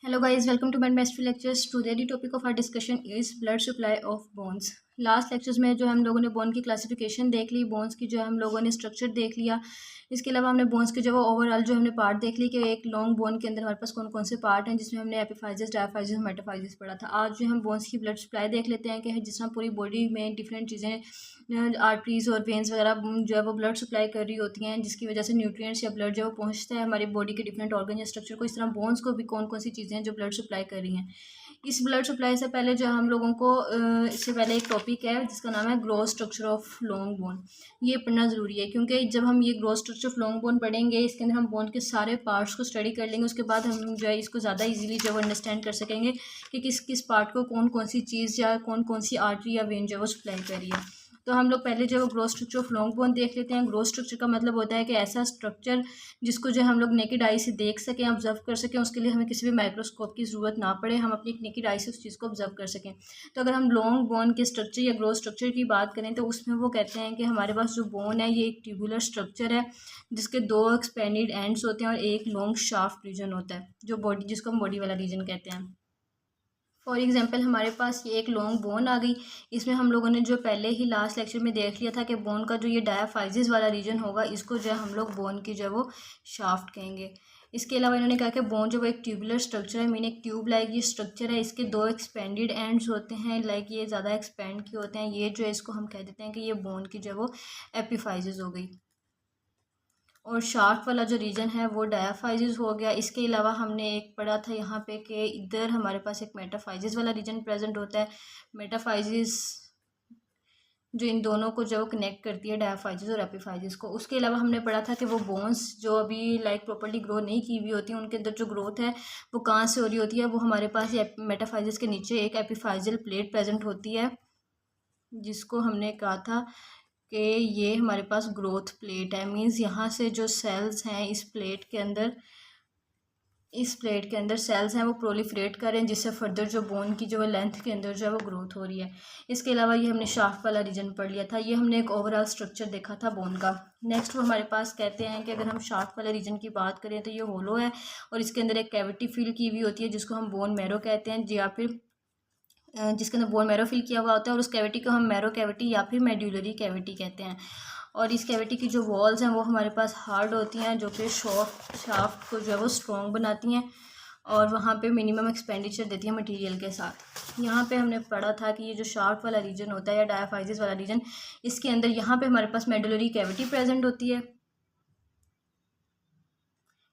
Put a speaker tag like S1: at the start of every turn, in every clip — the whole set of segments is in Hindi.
S1: Hello guys, welcome to my best few lectures. Today the topic of our discussion is blood supply of bones. Last lectures में जो हम लोगों ने बोन की क्लासिफिकेशन देख ली, बोन्स की जो हम लोगों ने स्ट्रक्चर देख लिया। इसके अलावा हमने बोन्स के जो ओवरऑल जो हमने पार्ट देख ली कि एक लॉन्ग बोन के अंदर हमारे पास कौन कौन से पार्ट हैं, जिसमें हमने एपिफाइजिस, डायफाइजिस, मेटाफाइजिस पढ़ा था। आज जो हम बोन्स की ब्लड सप्लाई देख लेते हैं कि जिस तरह पूरी बॉडी में डिफरेंट चीज़ें आर्टरीज और वेन्स वगैरह जो है वो ब्लड सप्लाई कर रही होती हैं, जिसकी वजह से न्यूट्रिएंट्स या ब्लड जो है वो पहुँचता है हमारी बॉडी के डिफरेंट ऑर्गन या स्ट्रक्चर को। इस तरह बोन्स को भी कौन कौन सी चीज़ें हैं जो ब्लड सप्लाई कर रही हैं। इस ब्लड सप्लाई से पहले जो हम लोगों को इससे पहले एक टॉपिक है जिसका नाम है growth structure of long bone. ये पढ़ना ज़रूरी है क्योंकि जब हम ये growth structure of long bone पढ़ेंगे, इसके अंदर हम बोन के सारे पार्ट्स को स्टडी कर लेंगे। उसके बाद हम जो है इसको ज़्यादा इजीली जो है अंडरस्टैंड कर सकेंगे कि किस किस पार्ट को कौन कौन सी चीज़ या कौन कौन सी आर्टरी या वेन जो है वो सप्लाई कर रही है। तो हम लोग पहले जो है growth structure of long bone देख लेते हैं। ग्रोथ स्ट्रक्चर का मतलब होता है कि ऐसा स्ट्रक्चर जिसको जो हम लोग नेकेड आई से देख सकें, ऑब्जर्व कर सकें। उसके लिए हमें किसी भी माइक्रोस्कोप की ज़रूरत ना पड़े, हम अपनी नेकेड आई से उस चीज़ को ऑब्जर्व कर सकें। तो अगर हम लॉन्ग बोन के स्ट्रक्चर या ग्रोथ स्ट्रक्चर की बात करें तो उसमें वो कहते हैं कि हमारे पास जो बोन है ये एक ट्यूबुलर स्ट्रक्चर है जिसके दो एक्सपेंडेड एंड्स होते हैं और एक लॉन्ग शाफ्ट रीजन होता है जो बॉडी जिसको हम बॉडी वाला रीजन कहते हैं। फॉर एग्जांपल हमारे पास ये एक लॉन्ग बोन आ गई। इसमें हम लोगों ने जो पहले ही लास्ट लेक्चर में देख लिया था कि बोन का जो ये डायाफाइजिस वाला रीजन होगा, इसको जो है हम लोग बोन की जो है वो शाफ्ट कहेंगे। इसके अलावा इन्होंने कहा कि बोन जो वो एक ट्यूबुलर स्ट्रक्चर है, मीन एक ट्यूब लाइक ये स्ट्रक्चर है। इसके दो एक्सपेंडेड एंड्स होते हैं, लाइक ये ज़्यादा एक्सपेंड किए होते हैं। ये जो है इसको हम कह देते हैं कि ये बोन की जो है वो एपिफाइजिस हो गई। और शाफ्ट वाला जो रीजन है वो डायाफाइजिस हो गया। इसके अलावा हमने एक पढ़ा था यहाँ पे कि इधर हमारे पास एक मेटाफाइजिस वाला रीजन प्रेजेंट होता है। मेटाफाइजिस जो इन दोनों को जो कनेक्ट करती है डायाफाइजिस और एपिफाइजिस को। उसके अलावा हमने पढ़ा था कि वो बोन्स जो अभी लाइक प्रॉपर्ली ग्रो नहीं की हुई होती हैं, उनके अंदर जो ग्रोथ है वो कहाँ से हो रही होती है, वो हमारे पास ये मेटाफाइजिस के नीचे एक एपिफाइजियल प्लेट प्रेजेंट होती है, जिसको हमने कहा था कि ये हमारे पास ग्रोथ प्लेट है। मींस यहाँ से जो सेल्स हैं इस प्लेट के अंदर सेल्स हैं वो प्रोलिफरेट कर रहे हैं, जिससे फर्दर जो बोन की जो है लेंथ के अंदर जो है वो ग्रोथ हो रही है। इसके अलावा ये हमने शाफ्ट वाला रीजन पढ़ लिया था। ये हमने एक ओवरऑल स्ट्रक्चर देखा था बोन का। नेक्स्ट वो हमारे पास कहते हैं कि अगर हम शाफ्ट वाले रीजन की बात करें तो ये होलो है और इसके अंदर एक कैविटी फिल की हुई होती है जिसको हम बोन मैरो कहते हैं, या फिर जिसके अंदर बोन मैरो फिल किया हुआ होता है। और उस कैविटी को हम मैरो कैविटी या फिर मेड्यूलरी कैविटी कहते हैं। और इस कैविटी की जो वॉल्स हैं वो हमारे पास हार्ड होती हैं, जो कि शाफ्ट को जो है वो स्ट्रॉन्ग बनाती हैं और वहाँ पे मिनिमम एक्सपेंडिचर देती है मटेरियल के साथ। यहाँ पे हमने पढ़ा था कि ये जो शाफ्ट वाला रीजन होता है या डायाफाइजिस वाला रीजन, इसके अंदर यहाँ पे हमारे पास मेडुलरी कैविटी प्रेजेंट होती है।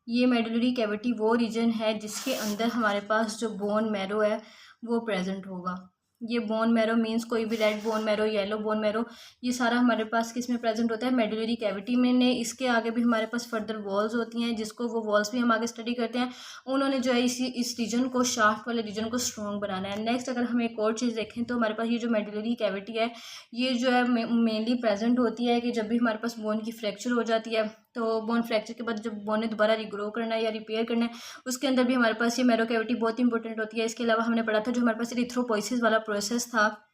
S1: ये मेडुलरी कैविटी वो रीजन है जिसके अंदर हमारे पास जो बोन मैरो है वो प्रेजेंट होगा। ये बोन मैरो मींस कोई भी red bone marrow, yellow bone marrow, ये सारा हमारे पास किस में प्रेजेंट होता है, मेडुलरी कैविटी में ने। इसके आगे भी हमारे पास फर्दर वॉल्स होती हैं, जिसको वो वॉल्स भी हम आगे स्टडी करते हैं। उन्होंने जो है इस रीजन को, शाफ्ट वाले रीजन को स्ट्रॉन्ग बनाना है। नेक्स्ट अगर हम एक और चीज़ देखें तो हमारे पास ये जो मेडुलरी कैविटी है ये जो है मेनली प्रेजेंट होती है कि जब भी हमारे पास बोन की फ्रैक्चर हो जाती है, तो बोन फ्रैक्चर के बाद जब बोन ने दोबारा रिग्रो करना है या रिपेयर करना है, उसके अंदर भी हमारे पास ये मैरो कैविटी बहुत इंपॉर्टेंट होती है। इसके अलावा हमने पढ़ा था जो हमारे पास इरिथ्रोपोइसिस वाला प्रोसेस था,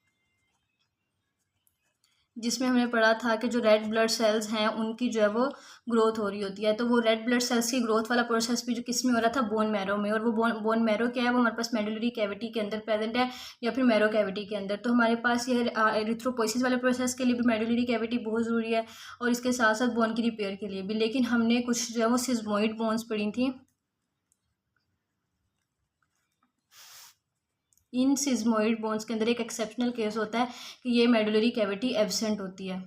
S1: जिसमें हमने पढ़ा था कि जो रेड ब्लड सेल्स हैं उनकी जो है वो ग्रोथ हो रही होती है। तो वो रेड ब्लड सेल्स की ग्रोथ वाला प्रोसेस भी जो किस में हो रहा था, बोन मैरो में। और वो बोन मैरो क्या है, वो हमारे पास मेडुलरी कैविटी के अंदर प्रेजेंट है या फिर मैरो कैविटी के अंदर। तो हमारे पास ये एरिथ्रोपोइसिस वाले प्रोसेस के लिए भी मेडुलरी कैविटी बहुत ज़रूरी है और इसके साथ साथ बोन की रिपेयर के लिए भी। लेकिन हमने कुछ जो है वो सिस्मोइड बोन्स पढ़ी थी। इन सिस्मोइड बोन्स के अंदर एक एक्सेप्शनल केस होता है कि ये मेडुलरी कैविटी एब्सेंट होती है।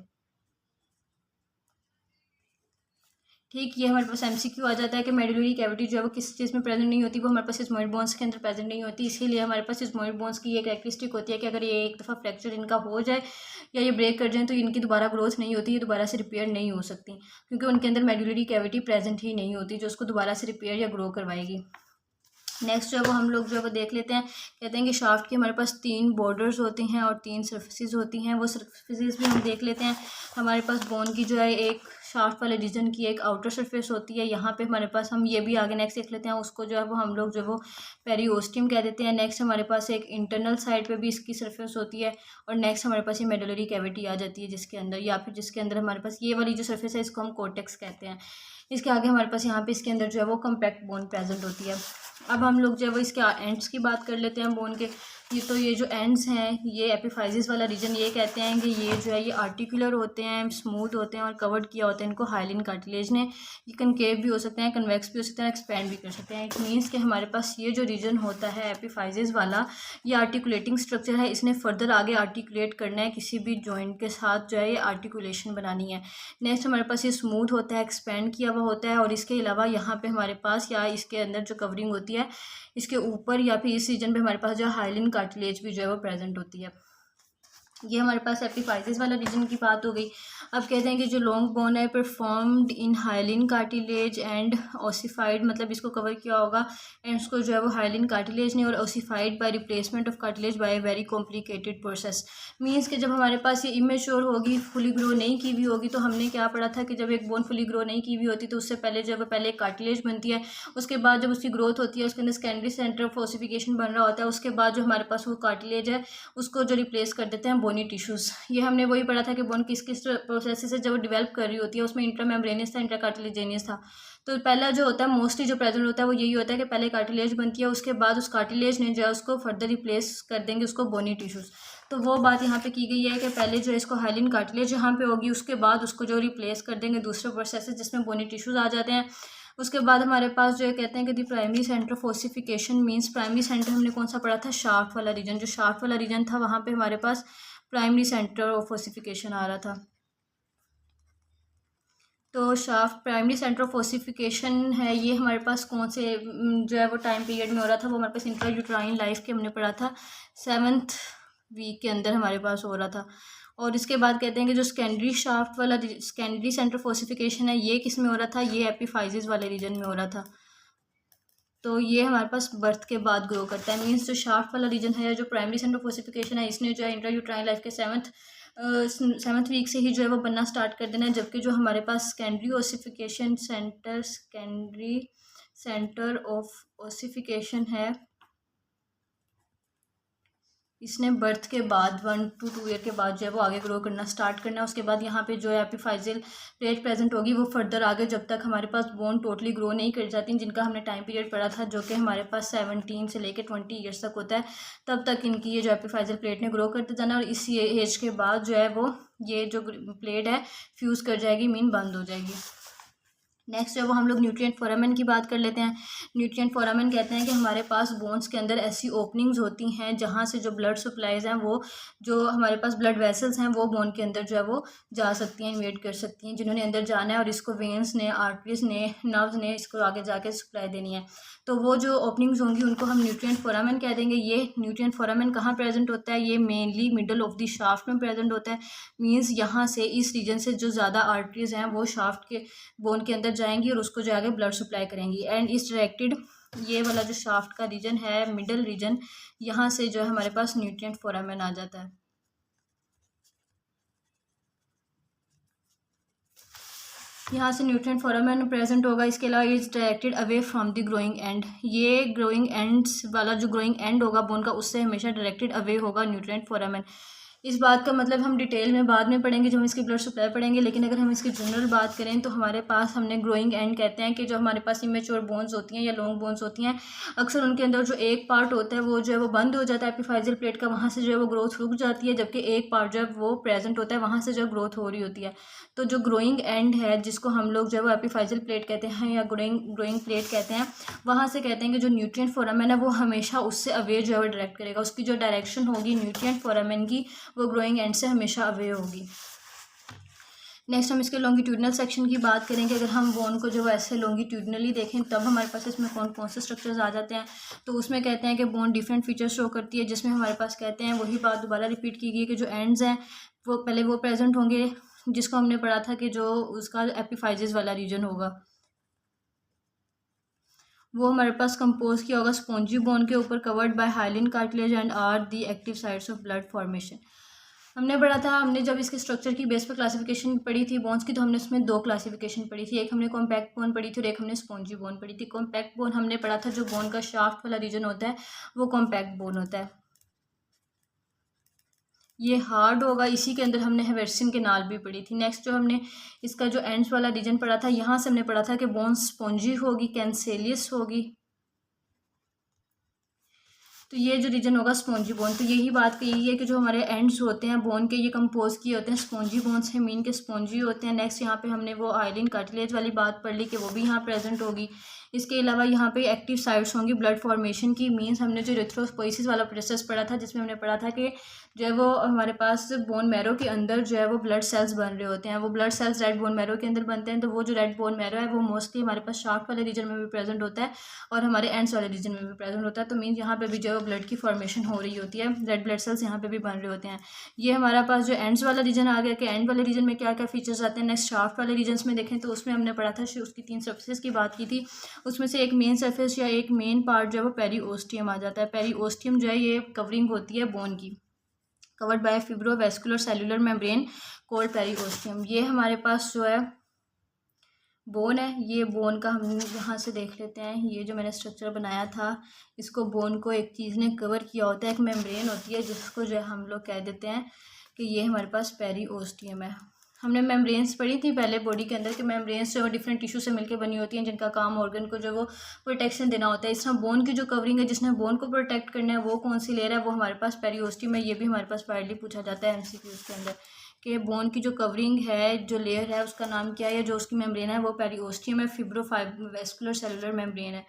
S1: ठीक, ये हमारे पास एमसीक्यू आ जाता है कि मेडुलरी कैविटी जो है वो किस चीज़ में प्रेजेंट नहीं होती, वो हमारे पास सिस्मोइड बोन्स के अंदर प्रेजेंट नहीं होती। इसीलिए हमारे पास सिस्मोइड बोन्स की एक कैरेक्टरिस्टिक होती है कि अगर ये एक दफ़ा फ्रैक्चर इनका हो जाए या ये ब्रेक कर जाए तो इनकी दोबारा ग्रोथ नहीं होती, ये दोबारा से रिपेयर नहीं हो सकती, क्योंकि उनके अंदर मेडुलरी कैविटी प्रेजेंट ही नहीं होती जो उसको दोबारा से रिपेयर या ग्रो करवाएगी। नेक्स्ट जो है वो हम लोग जो है वो देख लेते हैं। कहते हैं कि शाफ्ट के हमारे पास 3 बॉर्डर्स होते हैं और 3 सर्फेसिस होती हैं। वो सर्फेसिस भी हम देख लेते हैं। हमारे पास बोन की जो है एक शाफ्ट वाले रीजन की एक आउटर सरफेस होती है। यहाँ पे हमारे पास हम ये भी आगे नेक्स्ट देख लेते हैं, उसको जो है वो हम लोग जो है वो पेरिओस्टियम कह देते हैं। नेक्स्ट हमारे पास एक इंटरनल साइड पे भी इसकी सरफेस होती है और नेक्स्ट हमारे पास ये मेडुलरी कैविटी आ जाती है जिसके अंदर, या फिर जिसके अंदर हमारे पास ये वाली जो सरफेस है इसको हम कोर्टेक्स कहते हैं। इसके आगे हमारे पास यहाँ पे इसके अंदर जो है वो कॉम्पैक्ट बोन प्रेजेंट होती है। अब हम लोग जो है वो इसके एंड्स की बात कर लेते हैं बोन के। ये जो एंड्स हैं, ये एपिफाइजिस वाला रीजन, ये कहते हैं कि ये जो है ये आर्टिकुलर होते हैं, स्मूथ होते हैं और कवर्ड किया होता है इनको हाइलिन कार्टिलेज ने। ये कनकेव भी हो सकते हैं, कन्वेक्स भी हो सकते हैं, एक्सपैंड भी कर सकते हैं। इट मीन्स कि हमारे पास ये जो रीजन होता है एपिफाइजिस वाला, ये आर्टिकुलेटिंग स्ट्रक्चर है, इसने फर्दर आगे आर्टिकुलेट करना है, किसी भी जॉइंट के साथ जो है ये आर्टिकुलेशन बनानी है। नेक्स्ट हमारे पास ये स्मूथ होता है, एक्सपैंड किया हुआ होता है, और इसके अलावा यहाँ पे हमारे पास या इसके अंदर जो कवरिंग होती है इसके ऊपर या फिर इस रीजन पे हमारे पास जो हाइलिन कार्टिलेज भी जो है वो प्रेजेंट होती है। ये हमारे पास एपिफाइजिस वाला रीजन की बात हो गई। अब कहते हैं कि जो लॉन्ग बोन है performed in hyaline cartilage and ossified, मतलब इसको कवर किया होगा एंड उसको जो है वो हाइलिन कार्टिलेज ने, और ossified by replacement of cartilage by a very complicated process. Means कि जब हमारे पास ये इमेच्योर होगी, फुली ग्रो नहीं की हुई होगी, तो हमने क्या पढ़ा था कि जब एक बोन फुली ग्रो नहीं की हुई होती तो उससे पहले जो है पहले एक कार्टिलेज बनती है, उसके बाद जब उसकी ग्रोथ होती है उसके अंदर सेकेंडरी सेंटर ऑफ ओसिफिकेशन बन रहा होता है, उसके बाद जो हमारे पास वो कार्टिलेज है उसको जो रिप्लेस कर देते हैं बोनी टिश्यूज़। ये हमने वही पढ़ा था कि बोन किस किस प्रोसेस से जब डेवलप कर रही होती है, उसमें इंट्रामेम्ब्रेनियस था, इंट्राकार्टिलेजेनियस था। तो पहला जो होता है मोस्टली जो प्रेजेंट होता है वो यही होता है कि पहले कार्टिलेज बनती है, उसके बाद उस कार्टिलेज ने जो है उसको फर्दर रिप्लेस कर देंगे उसको बोनी टिश्यूज़। तो वो बात यहाँ पे की गई है कि पहले जो है इसको हाइलिन कार्टिलेज यहाँ पे होगी, उसके बाद उसको जो रिप्लेस कर देंगे दूसरे प्रोसेस जिसमें बोनी टिश्यूज़ आ जाते हैं। उसके बाद हमारे पास जो है कहते हैं कि the primary centre of ossification means, primary centre हमने कौन सा पढ़ा था, शाफ्ट वाला रीजन। जो शाफ्ट वाला रीजन था वहाँ पे हमारे पास प्राइमरी सेंटर ऑफ ओसिफिकेशन आ रहा था। तो shaft primary centre of ossification है, ये हमारे पास कौन से जो है वो टाइम पीरियड में हो रहा था, वो हमारे पास इंट्रायूट्राइन लाइफ के हमने पढ़ा था 7th वीक के अंदर हमारे पास हो रहा था। और इसके बाद कहते हैं कि जो सेकेंडरी शाफ्ट वाला सेकेंडरी सेंटर ऑफ ओसिफिकेशन है, ये किस में हो रहा था, ये एपिफाइजिस वाले रीजन में हो रहा था। तो ये हमारे पास बर्थ के बाद ग्रो करता है। मीन्स जो शाफ्ट वाला रीजन है, जो प्राइमरी सेंटर ऑफ ओसिफिकेशन है, इसने जो है इंट्रायूट्राइन लाइफ के सेवन्थ वीक से ही जो है वो बनना स्टार्ट कर देना है। जबकि जो हमारे पास secondary ossification secondary center of ossification है, इसने बर्थ के बाद 1 to 2 ईयर के बाद जो है वो आगे ग्रो करना स्टार्ट करना है। उसके बाद यहाँ पे जो है एपिफाइजियल प्लेट प्रेजेंट होगी, वो फर्दर आगे जब तक हमारे पास बोन टोटली ग्रो नहीं कर जाती, जिनका हमने टाइम पीरियड पढ़ा था जो कि हमारे पास 17 से लेकर 20 ईयर्स तक होता है, तब तक इनकी ये जो एपिफाइजियल प्लेट ने ग्रो करते जाना, और इसी एज के बाद जो है वो ये जो प्लेट है फ्यूज़ कर जाएगी, मीन बंद हो जाएगी। नेक्स्ट जो है वो हम लोग न्यूट्रिएंट फोरामेन की बात कर लेते हैं। न्यूट्रिएंट फोरामेन कहते हैं कि हमारे पास बोन्स के अंदर ऐसी ओपनिंग्स होती हैं जहाँ से जो ब्लड सप्लाईज हैं, वो जो हमारे पास ब्लड वेसल्स हैं वो बोन के अंदर जो है वो जा सकती हैं, इन्वेट कर सकती हैं, जिन्होंने अंदर जाना है, और इसको वेन्स ने, आर्टरीज ने, नर्व्स ने इसको आगे जाके सप्लाई देनी है। तो वो जो ओपनिंग्स होंगी उनको हम न्यूट्रिएंट फोरामेन कह देंगे। ये न्यूट्रिएंट फोरामेन कहाँ प्रेजेंट होता है, ये mainly middle of the shaft में प्रेजेंट होता है। मीन्स यहाँ से इस रीजन से जो ज़्यादा आर्टरीज हैं वो शाफ्ट के बोन के अंदर जाएंगी और उसको जो आगे ब्लड सप्लाई करेंगी। एंड इस डायरेक्टेड ये वाला जो शाफ्ट का रीजन है, मिडल रीजन, यहाँ से जो है हमारे पास न्यूट्रिएंट फोरामेन आ जाता है। यहाँ से न्यूट्रिएंट फोरामेन प्रेजेंट होगा। इसके अलावा is directed away from the growing and, ये ग्रोइंग एंड्स वाला जो ग्रोइंग एंड होगा बोन का, उससे हमेशा डायरेक्टेड अवे होगा न्यूट्रिएंट फोरामेन। इस बात का मतलब हम डिटेल में बाद में पढ़ेंगे जब हम इसकी ब्लड सप्लाई पढ़ेंगे, लेकिन अगर हम इसकी जनरल बात करें तो हमारे पास हमने ग्रोइंग एंड कहते हैं कि जो हमारे पास इमेच्योर बोन्स होती हैं या लॉन्ग बोन्स होती हैं, अक्सर उनके अंदर जो एक पार्ट होता है वो जो है वो बंद हो जाता है एपिफाइजियल प्लेट का, वहाँ से जो है वो ग्रोथ रुक जाती है, जबकि एक पार्ट जो है वो प्रेजेंट होता है, वहाँ से जो ग्रोथ हो रही होती है। तो जो ग्रोइंग एंड है, जिसको हम लोग जो है वो एपिफाइजियल प्लेट कहते हैं या ग्रोइंग प्लेट कहते हैं, वहाँ से कहते हैं कि जो न्यूट्रिएंट फोरामेन है वो हमेशा उससे अवे जो है वो डायरेक्ट करेगा, उसकी जो डायरेक्शन होगी न्यूट्रिएंट फोरामेन की वो ग्रोइंग एंड से हमेशा अवे होगी। नेक्स्ट हम इसके लॉन्गिट्यूडनल सेक्शन की बात करेंगे। अगर हम बोन को जो ऐसे लॉन्गिट्यूडनली देखें तब हमारे पास इसमें कौन कौन से स्ट्रक्चर्स आ जाते हैं, तो उसमें कहते हैं कि बोन डिफरेंट फीचर्स शो करती है, जिसमें हमारे पास कहते हैं वही बात दोबारा रिपीट की गई कि जो एंड्स हैं वो पहले वो प्रेजेंट होंगे, जिसको हमने पढ़ा था कि जो उसका एपिफाइजिस वाला रीजन होगा वो हमारे पास कंपोज किया होगा स्पॉन्जी बोन के ऊपर, covered by hyaline cartilage and are the active sites of blood formation. हमने पढ़ा था, हमने जब इसके स्ट्रक्चर की बेस पर क्लासिफिकेशन पढ़ी थी बोन्स की, तो हमने उसमें 2 क्लासिफिकेशन पढ़ी थी, एक हमने कॉम्पैक्ट बोन पढ़ी थी और एक हमने स्पॉन्जी बोन पढ़ी थी। कॉम्पैक्ट बोन हमने पढ़ा था जो बोन का शाफ्ट वाला रीजन होता है वो कॉम्पैक्ट बोन होता है, ये हार्ड होगा, इसी के अंदर हमने हेवेर्सिन के नाल भी पढ़ी थी। नेक्स्ट जो हमने इसका जो एंड्स वाला रीजन पढ़ा था, यहाँ से हमने पढ़ा था कि बोन स्पॉन्जी होगी, कैंसेलियस होगी, तो ये जो रीजन होगा स्पॉन्जी बोन। तो यही बात कही है कि जो हमारे एंड्स होते हैं बोन के ये कंपोज किए होते हैं स्पॉन्जी बोन से, मीन के स्पॉन्जी होते हैं। नेक्स्ट यहाँ पे हमने वो आइलिन कार्टिलेज वाली बात पढ़ ली कि वो भी यहाँ प्रेजेंट होगी। इसके अलावा यहाँ पे एक्टिव साइट्स होंगी ब्लड फॉर्मेशन की, मीन्स हमने जो इरिथ्रोपोइसिस वाला प्रोसेस पढ़ा था जिसमें हमने पढ़ा था कि जो है वो हमारे पास बोन मैरो के अंदर जो है वो ब्लड सेल्स बन रहे होते हैं। वो blood cells red bone marrow के अंदर बनते हैं। तो वो जो रेड बोन मैरो है वो मोस्टली हमारे पास शाफ्ट वाले रीजन में भी प्रेजेंट होता है और हमारे एंड्स वाले रीजन में भी प्रेजेंट होता है। तो मीन्स यहाँ पे भी जो है ब्लड की फॉर्मेशन हो रही होती है, रेड ब्लड सेल्स यहाँ पे भी बन रहे होते हैं। ये हमारा पास जो एंड्स वाला रीजन आ गया कि एंड वाले रीजन में क्या क्या फीचर्स आते हैं। नेक्स्ट शाफ्ट वाले रीजन में देखें तो उसमें हमने पढ़ा था उसकी 3 सर्फेसेस की बात की थी। उसमें से एक मेन सरफेस या एक मेन पार्ट जो है वो पेरीओस्टियम आ जाता है। पेरीओस्टियम जो है ये कवरिंग होती है बोन की, covered by fibrovascular cellular membrane called periosteum. ये हमारे पास जो है बोन है। ये बोन का हम यहाँ से देख लेते हैं। ये जो मैंने स्ट्रक्चर बनाया था इसको बोन को एक चीज़ ने कवर किया होता है, एक मेम्ब्रेन होती है जिसको जो है हम लोग कह देते हैं कि ये हमारे पास पेरीओस्टियम है। हमने मेम्ब्रेन्स पढ़ी थी पहले बॉडी के अंदर कि मेम्ब्रेन्स जो डिफरेंट टिश्यू से मिलकर बनी होती हैं जिनका काम ऑर्गन को जो वो प्रोटेक्शन देना होता है। इस तरह बोन की जो कवरिंग है जिसने बोन को प्रोटेक्ट करना है वो कौन सी लेयर है, वो हमारे पास पेरीओस्टियम है। ये भी हमारे पास वाइडली पूछा जाता है एमसीक्यूज के अंदर कि बोन की जो कवरिंग है जो लेयर है उसका नाम क्या है, जो उसकी मेम्ब्रेन है वो पेरीओस्टियम है, फिब्रोवैस्कुलर सेलुलर मेम्ब्रेन है।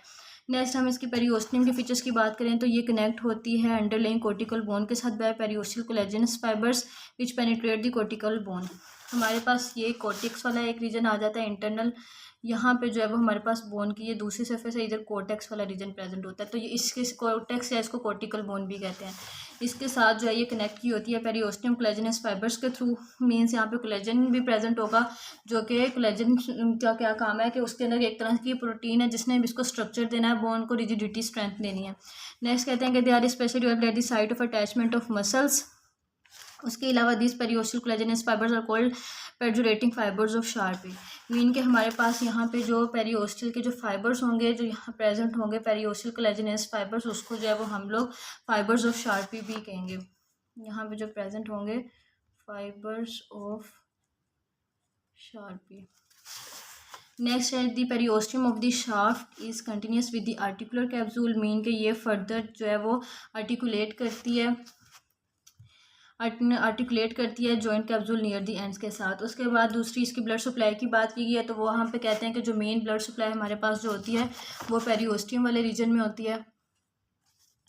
S1: नेक्स्ट हम इसकी पेरीओस्टियम के फीचर्स की बात करें तो ये कनेक्ट होती है अंडरलाइंग कोर्टिकल बोन के साथ by periosteal collagenous fibres which penetrate the cortical bone. हमारे पास ये कोर्टेक्स वाला एक रीजन आ जाता है इंटरनल। यहाँ पे जो है वो हमारे पास बोन की ये दूसरी सरफेस है, इधर कोर्टेक्स वाला रीजन प्रेजेंट होता है। तो ये इसके कोर्टेक्स या इसको कोर्टिकल बोन भी कहते हैं। इसके साथ जो है ये कनेक्ट की होती है पेरीओस्टियम कोलेजनस फाइबर्स के थ्रू। मीन्स यहाँ पे कोलेजन भी प्रेजेंट होगा, जो कि कोलेजन का क्या काम है कि उसके अंदर एक तरह की प्रोटीन है जिसने इसको स्ट्रक्चर देना है, बोन को रिजिडिटी स्ट्रेंथ देनी है। नेक्स्ट कहते हैं कि they are specially developed at the site of attachment of muscles. उसके अलावा this periosteal collagenous fibers are called perforating fibers of Sharpey. Mean के हमारे पास यहाँ पे जो पेरीओस्टियल के जो फाइबर्स होंगे जो यहाँ प्रेजेंट होंगे पेरीओस्टियल कोलेजनस फाइबर्स, उसको जो है वो हम लोग फाइबर्स ऑफ शार्पी भी कहेंगे। यहाँ पे जो प्रेजेंट होंगे फाइबर्स ऑफ शार्पी। नेक्स्ट है the periosteum of the shaft is continuous with the articular capsule. Mean के ये फर्दर जो है वो आर्टिकुलेट करती है joint capsule near the ends के साथ। उसके बाद दूसरी इसकी ब्लड सप्लाई की बात की गई है तो वो हम पे कहते हैं कि जो मेन ब्लड सप्लाई हमारे पास जो होती है वो पेरीओस्टियम वाले रीजन में होती है।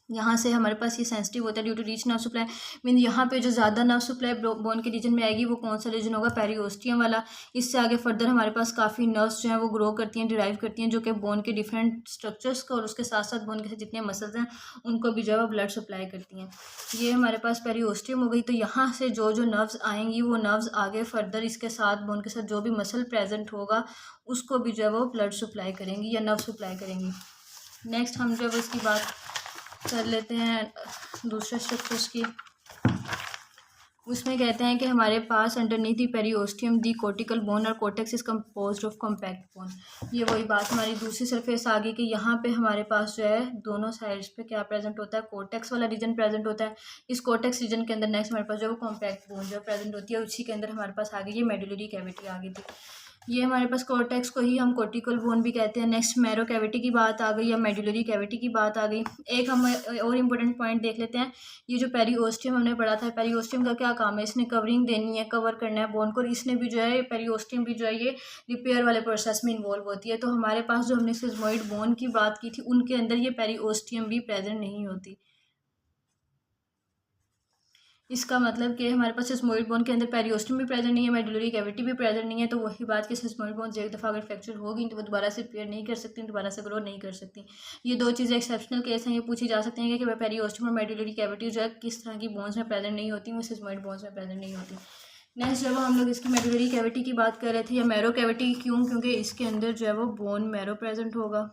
S1: यहाँ से हमारे पास ये सेंसिटिव होता है due to rich nerve supply. Mean यहाँ पे जो ज़्यादा नर्व सप्लाई बोन के रीजन में आएगी वो कौन सा रीजन होगा, पेरीओस्टियम वाला। इससे आगे फर्दर हमारे पास काफ़ी नर्व्स जो हैं वो ग्रो करती हैं, डिराइव करती हैं, जो कि बोन के डिफरेंट स्ट्रक्चर्स को और उसके साथ साथ बोन के जितने मसल्स हैं उनको भी जो है वो ब्लड सप्लाई करती हैं। ये हमारे पास पेरीओस्टियम हो गई। तो यहाँ से जो जो नर्व्स आएंगी वो नर्व्स आगे फर्दर इसके साथ बोन के साथ जो भी मसल प्रेजेंट होगा उसको भी जो है वो ब्लड सप्लाई करेंगी या नर्व सप्लाई करेंगी। नेक्स्ट हम जो है इसकी बात कर लेते हैं दूसरे स्ट्रक्चर्स की। उसमें कहते हैं कि हमारे पास अंडरनीथ दी पेरीओस्टियम दी कोर्टिकल बोन और cortex is composed of compact bone. ये वही बात हमारी दूसरी सरफेस आ गई कि यहाँ पे हमारे पास जो है दोनों साइड्स पे क्या प्रेजेंट होता है, कोर्टेक्स वाला रीजन प्रेजेंट होता है। इस कोर्टेक्स रीजन के अंदर नेक्स्ट हमारे पास जो है वो कॉम्पैक्ट बोन जो प्रेजेंट होती है, उसी के अंदर हमारे पास आ गई ये मेडुलरी कैविटी आ गई थी। ये हमारे पास कोर्टेक्स को ही हम कोर्टिकल बोन भी कहते हैं। नेक्स्ट मैरो कैविटी की बात आ गई या मेडुलरी कैविटी की बात आ गई। एक हम और इम्पोर्टेंट पॉइंट देख लेते हैं। ये जो पेरीओस्टियम हमने पढ़ा था, पेरीओस्टियम का क्या काम है, इसने कवरिंग देनी है, कवर करना है बोन को। इसने भी जो है पेरीओस्टियम भी जो है ये रिपेयर वाले प्रोसेस में इन्वॉल्व होती है। तो हमारे पास जो हमने सिस्मोइड बोन की बात की थी उनके अंदर ये पेरीओस्टियम भी प्रेजेंट नहीं होती। इसका मतलब कि हमारे पास सिस्मोइड बोन के अंदर पेरीओस्टियम भी प्रेजेंट नहीं है, मेडुलरी कैविटी भी प्रेजेंट नहीं है। तो वही बात कि सिस्मोइड बोन एक दफ़ा अगर फ्रैक्चर होगी तो वो दोबारा से रिपेयर नहीं कर सकती, दोबारा से ग्रो नहीं कर सकती। ये दो चीज़ें एक्सेप्शनल केस हैं, ये पूछी जा सकती हैं कि पेरीओस्टियम और मेडुलरी कैविटी जो है किस तरह की बोन्स में प्रेजेंट नहीं होती, वो सिस्मोइड बोन्स में प्रेजेंट नहीं होती। नेक्स्ट जब हम लोग इसकी मेडुलरी कैविटी की बात कर रहे थे या मैरो कैविटी, क्यों, क्योंकि इसके अंदर जो है वो बोन मैरो प्रेजेंट होगा।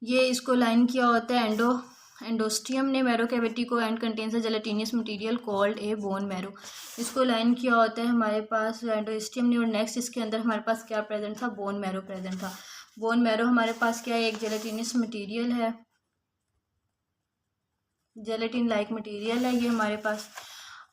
S1: ये इसको लाइन किया होता है एंडोस्टियम ने मैरो कैविटी को and contains a gelatinous material called a bone marrow. इसको लाइन किया होता है हमारे पास एंडोस्टियम ने। और नेक्स्ट इसके अंदर हमारे पास क्या प्रेजेंट था, बोन मैरो प्रेजेंट था। बोन मैरो हमारे पास क्या है, एक जेलेटिनियस मटेरियल है, जेलेटिन लाइक मटेरियल है ये हमारे पास।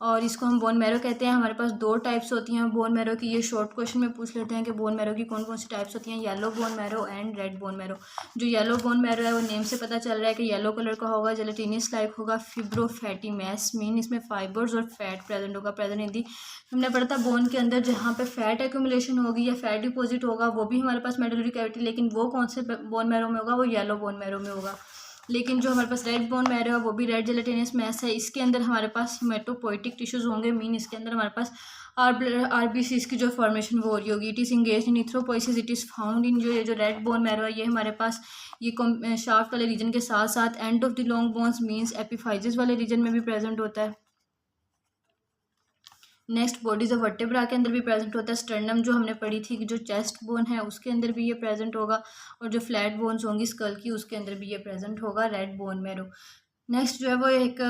S1: और इसको हम बोन मैरो कहते हैं। हमारे पास 2 टाइप्स होती हैं बोन मैरो की। ये शॉर्ट क्वेश्चन में पूछ लेते हैं कि बोन मैरो की कौन कौन सी टाइप्स होती हैं, yellow bone marrow and red bone marrow. जो येलो बोन मैरो है वो नेम से पता चल रहा है कि येलो कलर का होगा, जेलेटिनियस लाइक होगा, फिब्रो फैटी मैस मीन इसमें फाइबर्स और फैट प्रेजेंट होगा। प्रेजेंट इन दी, हमने पढ़ा था बोन के अंदर जहाँ पे फैट एक्यूमुलेशन होगी या फैट डिपॉजिट होगा वो भी हमारे पास मेडुलरी कैविटी, लेकिन वो कौन से बोन मैरो में होगा, वो येलो बोन मैरो में होगा। लेकिन जो हमारे पास रेड बोन मैरो है वो भी रेड जेलेटिनियस मैस है। इसके अंदर हमारे पास हिमेटोपोइटिक टिश्यूज होंगे, मीन इसके अंदर हमारे पास आरबीसीज की जो फॉर्मेशन वो हो रही होगी। It is engage in erythropoiesis, it is found in जो ये जो रेड बोन मैरो है ये हमारे पास ये शाफ्ट वाले रीजन के साथ साथ end of the long bones means एपिफाइजिस वाले रीजन में भी प्रेजेंट होता है। नेक्स्ट बॉडीज ऑफ वर्टेब्रा के अंदर भी प्रेजेंट होता है। स्टर्नम जो हमने पढ़ी थी कि जो चेस्ट बोन है उसके अंदर भी ये प्रेजेंट होगा, और जो फ्लैट बोन्स होंगी स्कल की उसके अंदर भी ये प्रेजेंट होगा रेड बोन मैरो। नेक्स्ट जो है वो एक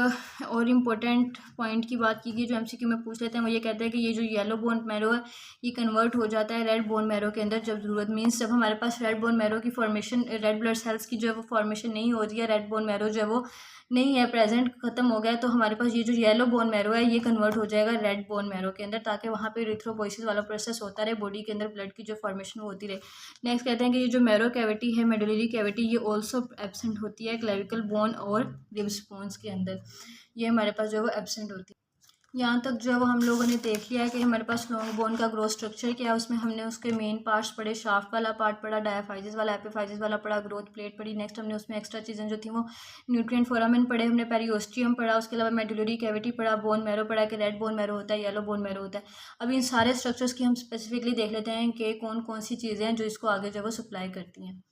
S1: और इम्पोर्टेंट पॉइंट की बात की गई जो एमसीक्यू में पूछ लेते हैं, वो ये कहते हैं कि ये जो येलो बोन मैरो है ये कन्वर्ट हो जाता है रेड बोन मैरो के अंदर जब ज़रूरत, मीन्स जब हमारे पास रेड बोन मैरो की फॉर्मेशन, रेड ब्लड सेल्स की जो है वो फॉर्मेशन नहीं हो रही है, रेड बोन मैरो जो है वो नहीं है प्रेजेंट, ख़त्म हो गया है, तो हमारे पास ये जो येलो बोन मैरो है ये कन्वर्ट हो जाएगा रेड बोन मैरो के अंदर, ताकि वहाँ पे इरिथ्रोपोइसिस वाला प्रोसेस होता रहे, बॉडी के अंदर ब्लड की जो फॉर्मेशन होती रहे। नेक्स्ट कहते हैं कि ये जो मैरो कैविटी है मेडुलरी कैविटी ये ऑल्सो एब्सेंट होती है क्लेविकल बोन और रिब्स बोन्स के अंदर, ये हमारे पास जो है वो एब्सेंट होती है। यहाँ तक जो है वो हम लोगों ने देख लिया है कि हमारे पास लॉन्ग बोन का ग्रोथ स्ट्रक्चर क्या है। उसमें हमने उसके मेन पार्ट्स पढ़े, शाफ्ट वाला पार्ट पढ़ा, डायाफाइजिस वाला, एपिफाइजिस वाला पढ़ा, ग्रोथ प्लेट पढ़ी। नेक्स्ट हमने उसमें एक्स्ट्रा चीज़ें जो थी वो न्यूट्रिएंट फोरामेन पढ़े, हमने पेरियोस्टियम पढ़ा, उसके अलावा मेडुलरी कैविटी पढ़ा, बोन मैरो पढ़ा कि रेड बोन मैरो होता है, येलो बोन मैरो होता है। अभी इन सारे स्ट्रक्चर्स की हम स्पेसिफिकली देख लेते हैं कि कौन कौन सी चीज़ें हैं जो इसको आगे जो है वो सप्लाई करती हैं।